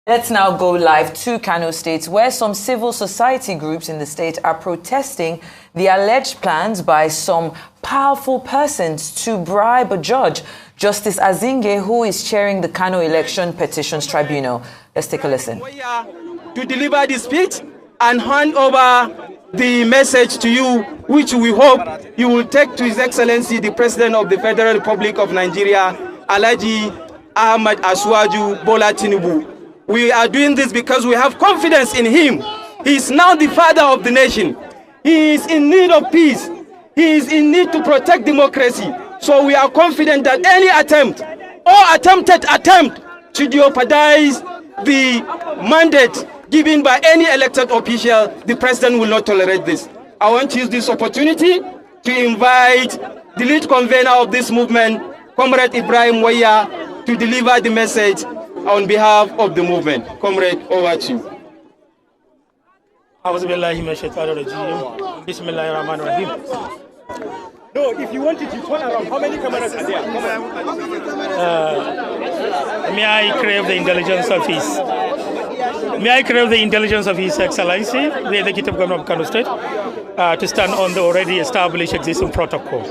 Let's now go live to Kano State, where some civil society groups in the state are protesting the alleged plans by some powerful persons to bribe a judge, Justice Azinge, who is chairing the Kano Election Petitions Tribunal. Let's take a listen. To deliver the speech and hand over the message to you, which we hope you will take to His Excellency, the President of the Federal Republic of Nigeria, Alhaji Ahmad Asuwaju Bola Tinubu. We are doing this because we have confidence in him. He is now the father of the nation. He is in need of peace. He is in need to protect democracy. So we are confident that any attempt or attempted attempt to jeopardize the mandate given by any elected official, the president will not tolerate this. I want to use this opportunity to invite the lead convener of this movement, Comrade Ibrahim Waya, to deliver the message on behalf of the movement. Comrade, over to you. No, if you want it, you turn around. How many cameras are there? May I crave the indulgence of His? May I crave the indulgence of His Excellency, the Executive Governor of Kano State, to stand on the already established existing protocol.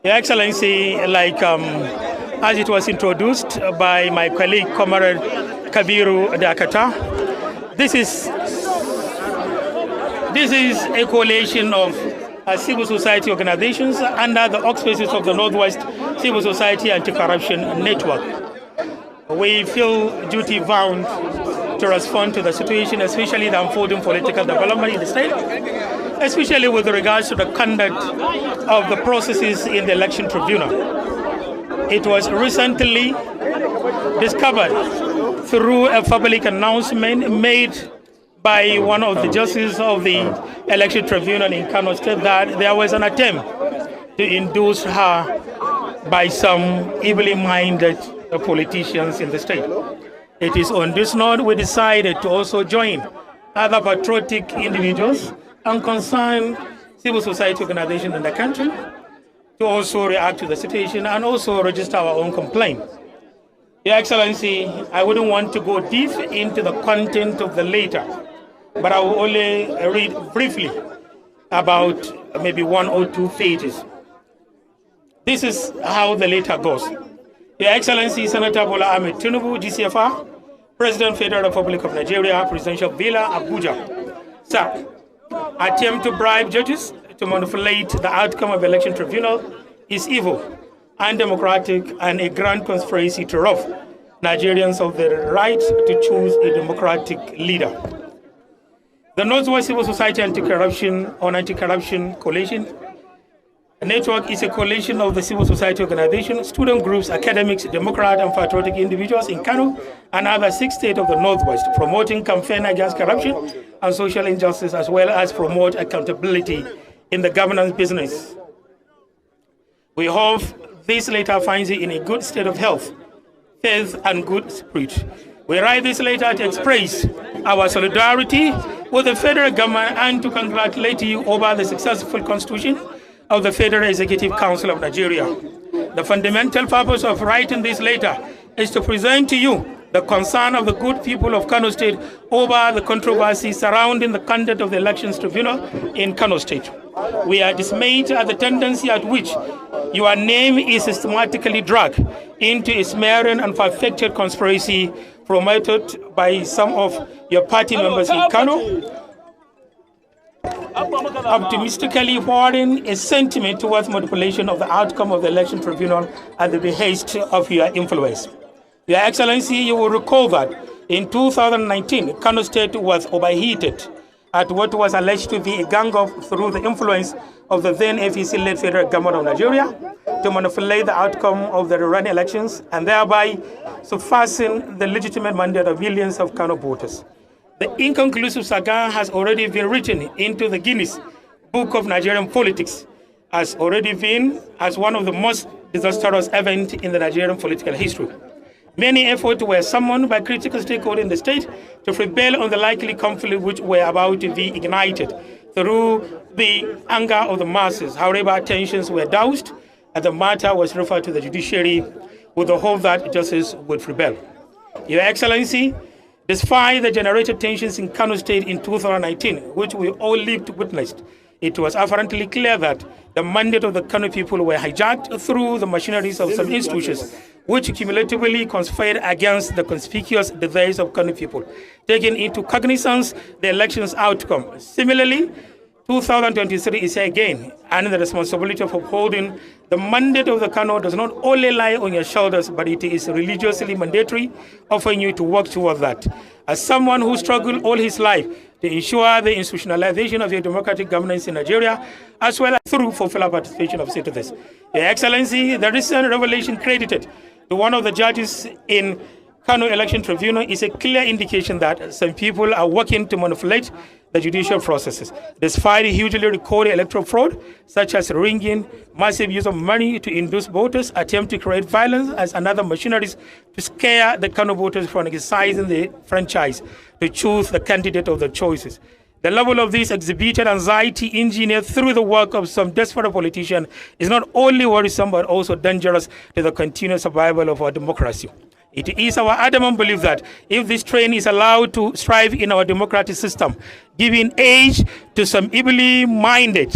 Your Excellency, as it was introduced by my colleague, Comrade Kabiru Dakata, this is a coalition of civil society organizations under the auspices of the Northwest Civil Society Anti-Corruption Network. We feel duty bound to respond to the situation, especially the unfolding political development in the state, especially with regards to the conduct of the processes in the election tribunal. It was recently discovered through a public announcement made by one of the justices of the election tribunal in Kano State that there was an attempt to induce her by some evilly minded politicians in the state. It is on this note we decided to also join other patriotic individuals and concerned civil society organizations in the country to also react to the situation and also register our own complaint. Your Excellency, I wouldn't want to go deep into the content of the letter, but I will only read briefly about maybe 1 or 2 pages. This is how the letter goes. Your Excellency, Senator Bola Ahmed Tinubu, GCFR, President, Federal Republic of Nigeria, Presidential Villa, Abuja. Sir, attempt to bribe judges to manipulate the outcome of election tribunal is evil, undemocratic, and a grand conspiracy to rob Nigerians of their right to choose a democratic leader. The Northwest Civil Society Anti-Corruption Coalition Network is a coalition of the civil society organizations, student groups, academics, democrat and patriotic individuals in Kano and other 6 states of the Northwest, promoting campaign against corruption and social injustice, as well as promote accountability in the governance business. We hope this letter finds you in a good state of health, faith, and good spirit. We write this letter to express our solidarity with the federal government and to congratulate you over the successful constitution of the Federal Executive Council of Nigeria. The fundamental purpose of writing this letter is to present to you the concern of the good people of Kano State over the controversy surrounding the conduct of the elections tribunal in Kano State. We are dismayed at the tendency at which your name is systematically dragged into a smearing and perfected conspiracy promoted by some of your party members in Kano, optimistically forwarding a sentiment towards manipulation of the outcome of the election tribunal at the behest of your influence. Your Excellency, you will recall that in 2019, Kano State was overheated at what was alleged to be a gang-up through the influence of the then FEC-led federal government of Nigeria to manipulate the outcome of the rerun elections and thereby surpassing the legitimate mandate of millions of Kano voters. The inconclusive saga has already been written into the Guinness Book of Nigerian politics, as already been as one of the most disastrous events in the Nigerian political history. Many efforts were summoned by critical stakeholders in the state to prevail on the likely conflict which were about to be ignited through the anger of the masses. However, tensions were doused and the matter was referred to the judiciary with the hope that justice would prevail. Your Excellency, Despite the generated tensions in Kano State in 2019, which we all lived witnessed, it was apparently clear that the mandate of the Kano people were hijacked through the machineries of some institutions, which cumulatively conspired against the conspicuous desires of Kano people, taking into cognizance the election's outcome. Similarly, 2023 is here again, and the responsibility of upholding the mandate of the Kano does not only lie on your shoulders, but it is religiously mandatory, offering you to work toward that. As someone who struggled all his life to ensure the institutionalization of a democratic governance in Nigeria, as well as through fuller participation of citizens. Your Excellency, the recent revelation credited to one of the judges in Kano Election Tribunal is a clear indication that some people are working to manipulate the judicial processes. Despite hugely recorded electoral fraud, such as ringing, massive use of money to induce voters, attempt to create violence as another machineries to scare the Kano voters from exercising the franchise to choose the candidate of their choices. The level of this exhibited anxiety engineered through the work of some desperate politician is not only worrisome but also dangerous to the continued survival of our democracy. It is our adamant belief that if this train is allowed to strive in our democratic system, giving age to some evilly minded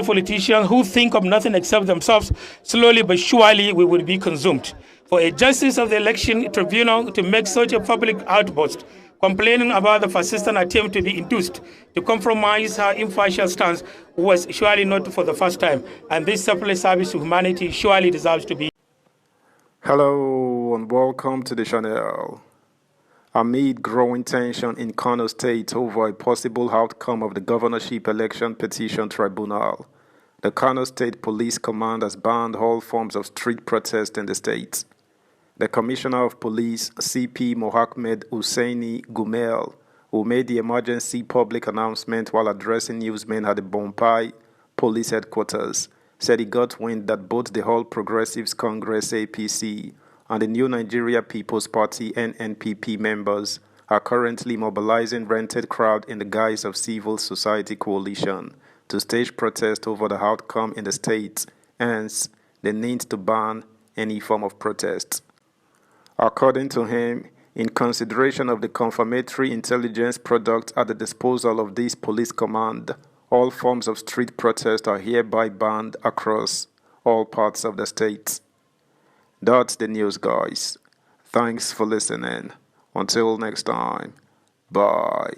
politicians who think of nothing except themselves, slowly but surely we will be consumed. For a justice of the election tribunal to make such a public outburst, complaining about the persistent attempt to be induced to compromise her impartial stance was surely not for the first time, and this selfless service to humanity surely deserves to be. Hello and welcome to the channel. Amid growing tension in Kano State over a possible outcome of the governorship election petition tribunal, the Kano State Police Command has banned all forms of street protest in the state. The Commissioner of Police, CP Mohammed Hussaini Gumel, who made the emergency public announcement while addressing newsmen at the Bompai Police Headquarters, said he got wind that both the All Progressives Congress APC and the New Nigeria People's Party NNPP members are currently mobilizing rented crowd in the guise of civil society coalition to stage protest over the outcome in the state, hence the need to ban any form of protest. According to him, in consideration of the confirmatory intelligence product at the disposal of this police command, all forms of street protest are hereby banned across all parts of the state. That's the news, guys. Thanks for listening. Until next time, bye.